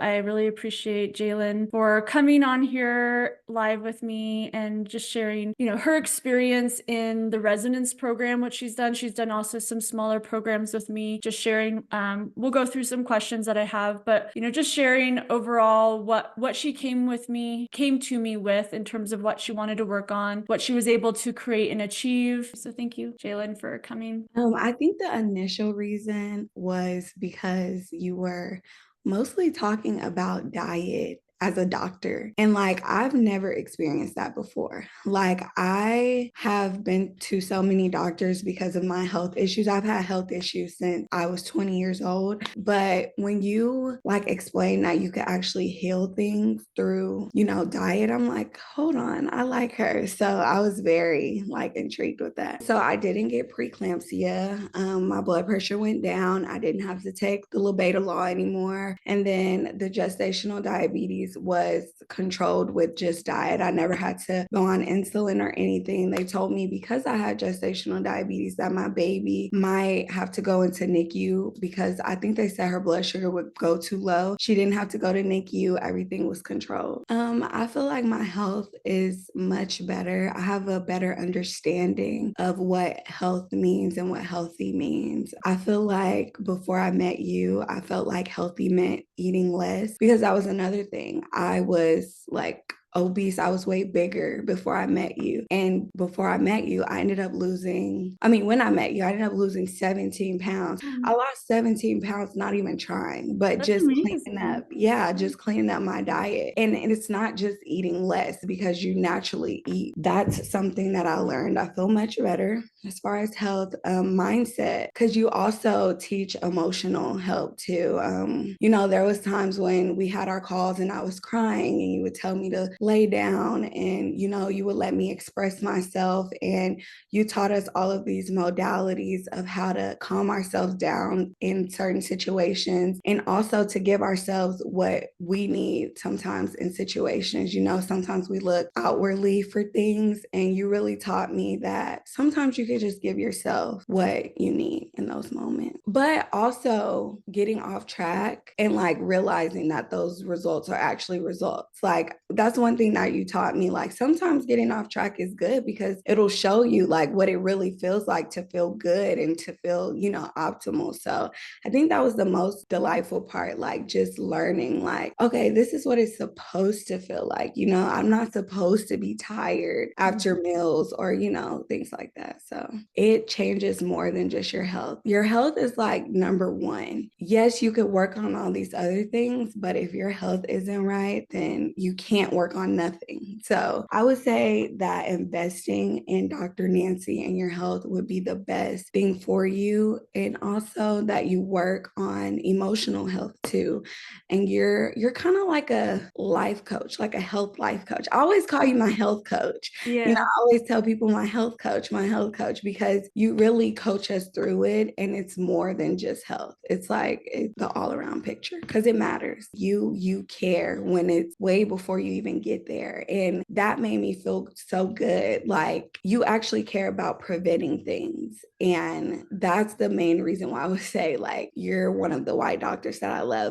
I really appreciate Jaylyn for coming on here live with me and just sharing, her experience in the resonance program, what she's done. She's done also some smaller programs with me, just sharing. We'll go through some questions that I have, but, just sharing overall what she came to me with in terms of what she wanted to work on, what she was able to create and achieve. So thank you, Jaylyn, for coming. I think the initial reason was because you were mostly talking about diet as a doctor. And like, I've never experienced that before. Like, I have been to so many doctors because of my health issues. I've had health issues since I was 20 years old. But when you like explain that you could actually heal things through, diet, I'm like, hold on, I like her. So I was very like intrigued with that. So I didn't get preeclampsia. My blood pressure went down. I didn't have to take the labetalol anymore. And then the gestational diabetes was controlled with just diet. I never had to go on insulin or anything. They told me because I had gestational diabetes that my baby might have to go into NICU because I think they said her blood sugar would go too low. She didn't have to go to NICU. Everything was controlled. I feel like my health is much better. I have a better understanding of what health means and what healthy means. I feel like before I met you, I felt like healthy meant eating less because that was another thing. I was like obese. I was way bigger before I met you. And before I met you, when I met you, I ended up losing 17 pounds. I lost 17 pounds, not even trying, but That's just amazing. cleaning up. Yeah, just cleaning up my diet. And it's not just eating less because you naturally eat. That's something that I learned. I feel much better as far as health, mindset, because you also teach emotional health too. There was times when we had our calls and I was crying and you would tell me to lay down and, you would let me express myself. And you taught us all of these modalities of how to calm ourselves down in certain situations and also to give ourselves what we need sometimes in situations. Sometimes we look outwardly for things, and you really taught me that sometimes you could just give yourself what you need in those moments. But also getting off track and like realizing that those results are actually results. Like, that's one thing that you taught me. Like, sometimes getting off track is good because it'll show you like what it really feels like to feel good and to feel, optimal. So I think that was the most delightful part, like just learning, like, okay, this is what it's supposed to feel like. I'm not supposed to be tired after meals or, things like that. So it changes more than just your health. Your health is like number one. Yes, you could work on all these other things, but if your health isn't right, then you can't work on nothing. So I would say that investing in Dr. Nancy and your health would be the best thing for you. And also that you work on emotional health too. And you're kind of like a life coach, like a health life coach. I always call you my health coach. Yeah. I always tell people my health coach, because you really coach us through it. And it's more than just health. It's like the all around picture because it matters. You care when it's way before you even get there. And that made me feel so good. Like, you actually care about preventing things. And that's the main reason why I would say like you're one of the white doctors that I love.